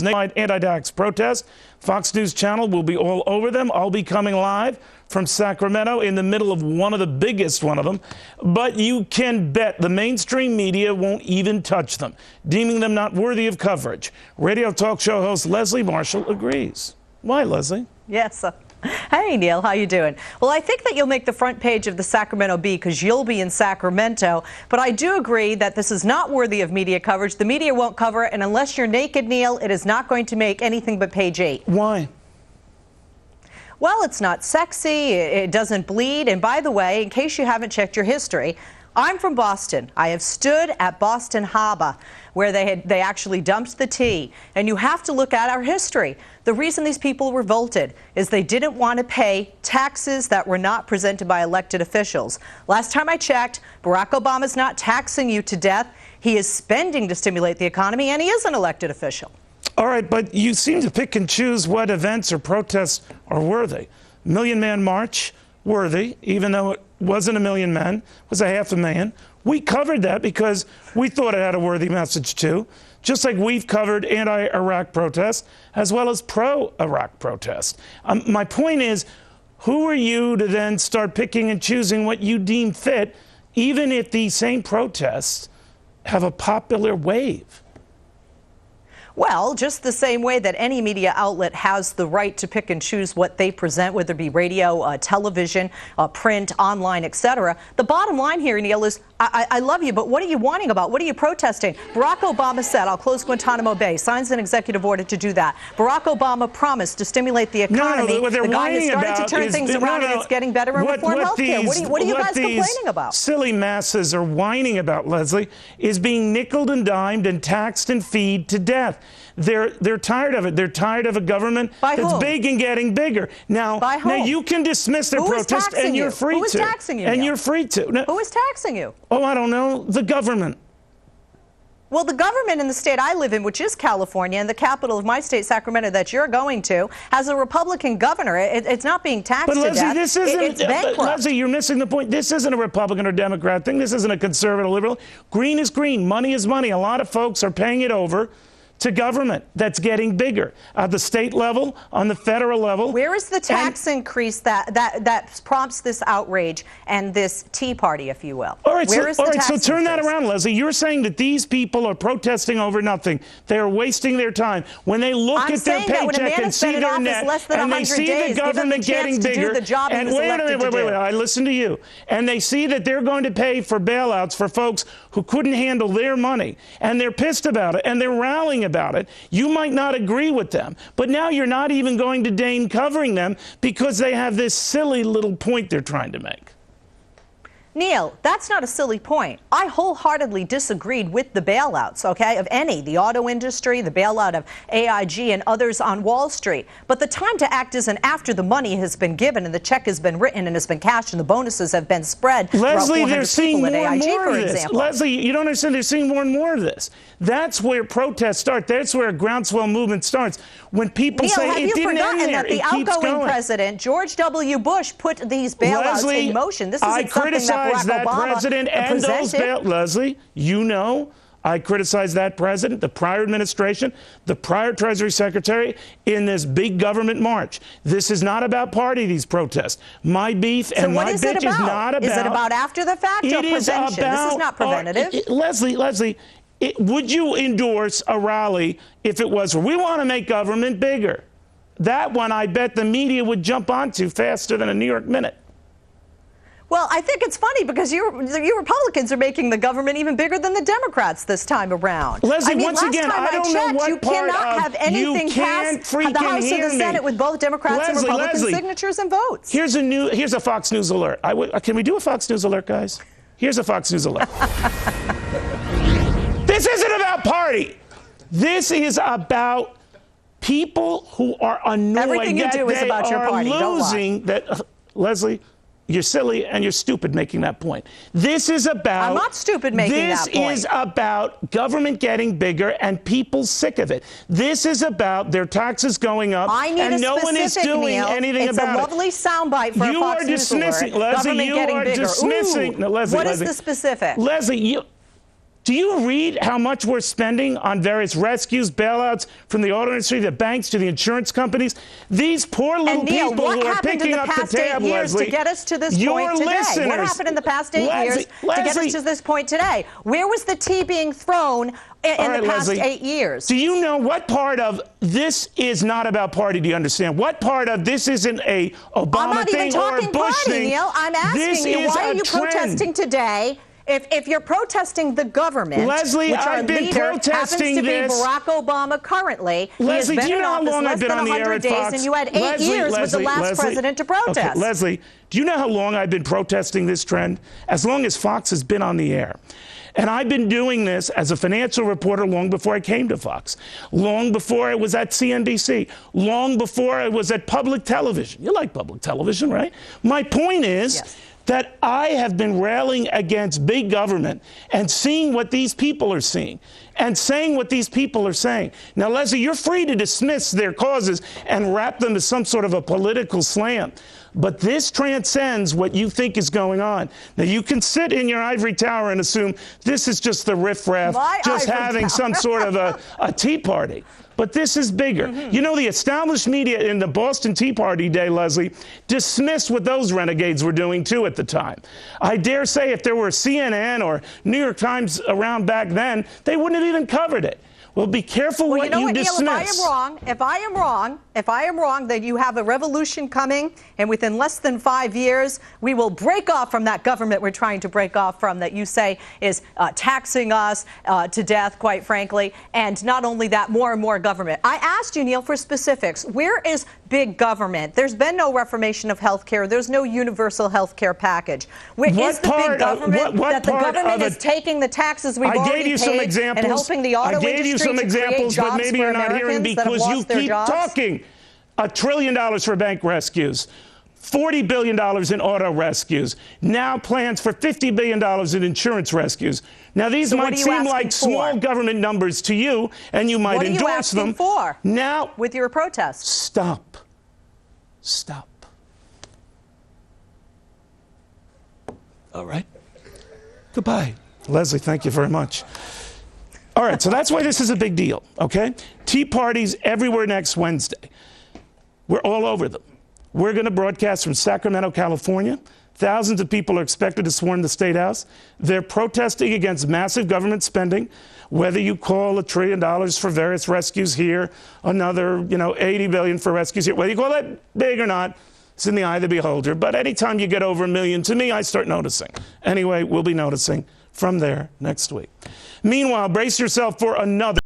Anti-tax protests. Fox News Channel will be all over them. I'll be coming live from Sacramento in the middle of one of the biggest one of them. But you can bet the mainstream media won't even touch them, deeming them not worthy of coverage. Radio talk show host Leslie Marshall agrees. Why, Leslie? Yes. Hey, Neil, how you doing? Well, I think that you'll make the front page of the Sacramento Bee because you'll be in Sacramento. But I do agree that this is not worthy of media coverage. The media won't cover it, and unless you're naked, Neil, it is not going to make anything but page 8. Why? Well, it's not sexy, it doesn't bleed, and by the way, in case you haven't checked your history, I'm from Boston. I have stood at Boston Harbor, where they actually dumped the tea. And you have to look at our history. The reason these people revolted is they didn't want to pay taxes that were not presented by elected officials. Last time I checked, Barack Obama's not taxing you to death. He is spending to stimulate the economy, and he is an elected official. All right, but you seem to pick and choose what events or protests are worthy. Million Man March, worthy, even though it wasn't a million men, it was 500,000. We covered that because we thought it had a worthy message too, just like we've covered anti-Iraq protests as well as pro-Iraq protests. My point is, who are you to then start picking and choosing what you deem fit, even if these same protests have a popular wave? Well, just the same way that any media outlet has the right to pick and choose what they present, whether it be radio, television, print, online, etc. The bottom line here, Neil, is I love you, but what are you whining about? What are you protesting? Barack Obama said, I'll close Guantanamo Bay, signs an executive order to do that. Barack Obama promised to stimulate the economy. No, what they're the guy is starting to turn things around and it's getting better and reform health care. What are you guys complaining about? Silly masses are whining about, Leslie, is being nickeled and dimed and taxed and feed to death. They're tired of it. They're tired of a government that's big and getting bigger. Now you can dismiss their protest, and you're free to. Who is taxing you? And you're free to. No. Who is taxing you? Oh, I don't know. The government. Well, the government in the state I live in, which is California, and the capital of my state, Sacramento, that you're going to, has a Republican governor. It's not being taxed to death. But Leslie, this isn't. It's bankrupt. Leslie, you're missing the point. This isn't a Republican or Democrat thing. This isn't a conservative, liberal. Green is green. Money is money. A lot of folks are paying it over to government that's getting bigger at the state level, on the federal level. Where is the tax increase that prompts this outrage and this Tea Party, if you will? All right, so turn that around, Leslie. You're saying that these people are protesting over nothing. They're wasting their time. When they look at their paycheck and see their net, and they see the government getting bigger, and wait a minute, I listen to you, and they see that they're going to pay for bailouts for folks who couldn't handle their money, and they're pissed about it, and they're rallying about it. You might not agree with them, but now you're not even going to deign covering them because they have this silly little point they're trying to make. Neil, that's not a silly point. I wholeheartedly disagreed with the bailouts, okay, of the auto industry, the bailout of AIG and others on Wall Street. But the time to act isn't after the money has been given and the check has been written and has been cashed and the bonuses have been spread. Leslie, they're seeing more and more of this. Leslie, you don't understand. They're seeing more and more of this. That's where protests start. That's where a groundswell movement starts. When people Neil, say it didn't end there, that the outgoing president, George W. Bush, put these bailouts in motion? This isn't something that Barack Obama president and those Leslie, you know, I criticized that president, the prior administration, the prior Treasury Secretary in this big government march. This is not about party, these protests. My beef and my bitch is not about. Is it about after the fact or prevention? This is not preventative. Leslie, would you endorse a rally if it was, we want to make government bigger? That one, I bet the media would jump onto faster than a New York Minute. Well, I think it's funny because you Republicans are making the government even bigger than the Democrats this time around. Leslie, once again, I don't know what you cannot have anything passed the House or the Senate with both Democrats and Republican signatures and votes. Here's a Fox News alert. Can we do a Fox News alert, guys? Here's a Fox News alert. This isn't about party. This is about people who are annoyed. Everything you do is about your party. Losing that, Leslie. You're silly and you're stupid making that point. This is about... I'm not stupid making that point. This is about government getting bigger and people sick of it. This is about their taxes going up and no one is doing anything about it. It's a lovely soundbite for a Fox News alert. Leslie, you are dismissing... What is the specific? Leslie, Do you read how much we're spending on various rescues, bailouts from the auto industry, the banks, to the insurance companies? These poor little people who are picking up the tab, Leslie, to get us to this point today? What happened in the past 8 years to get us to this point today? Where was the tea being thrown in the past 8 years? Do you know what part of this is not about party? Do you understand? What part of this isn't a Obama thing or a Bush thing? Neil, I'm asking you, why are you protesting today? If you're protesting the government, Leslie, which I've been protesting happens to be Barack Obama currently. Leslie, he has been do you in know how office long less I've been than on the air 100 at days, Fox? and you had 8 years with the last president to protest. Okay, Leslie, do you know how long I've been protesting this trend? As long as Fox has been on the air. And I've been doing this as a financial reporter long before I came to Fox, long before I was at CNBC, long before I was at public television. You like public television, right? My point is, yes, that I have been railing against big government and seeing what these people are seeing and saying what these people are saying. Now, Leslie, you're free to dismiss their causes and wrap them as some sort of a political slam. But this transcends what you think is going on. Now, you can sit in your ivory tower and assume this is just the riffraff, just having some sort of a tea party. But this is bigger. You know, the established media in the Boston Tea Party day, Leslie, dismissed what those renegades were doing, too, at the time. I dare say if there were CNN or New York Times around back then, they wouldn't have even covered it. Well, be careful what you dismiss. Neil, if I am wrong that you have a revolution coming, and within less than 5 years, we will break off from that government we're trying to break off from, that you say is taxing us to death, quite frankly, and not only that, more and more government. I asked you, Neil, for specifics. Where is big government? There's been no reformation of health care. There's no universal health care package. Where is the big government that the government is taking the taxes we've already paid and helping the auto industry some examples, but maybe you're not hearing because you keep talking. $1 trillion for bank rescues, $40 billion in auto rescues, now plans for $50 billion in insurance rescues. Now, these might seem like small government numbers to you, and you might endorse them. What are you asking for now, with your protests? Stop. Stop. All right. Goodbye. Leslie, thank you very much. All right, so that's why this is a big deal, okay? Tea parties everywhere next Wednesday. We're all over them. We're going to broadcast from Sacramento, California. Thousands of people are expected to swarm the State House. They're protesting against massive government spending, whether you call $1 trillion for various rescues here, another, $80 billion for rescues here, whether you call that big or not, it's in the eye of the beholder. But anytime you get over $1 million, to me, I start noticing. Anyway, we'll be noticing from there next week. Meanwhile, brace yourself for another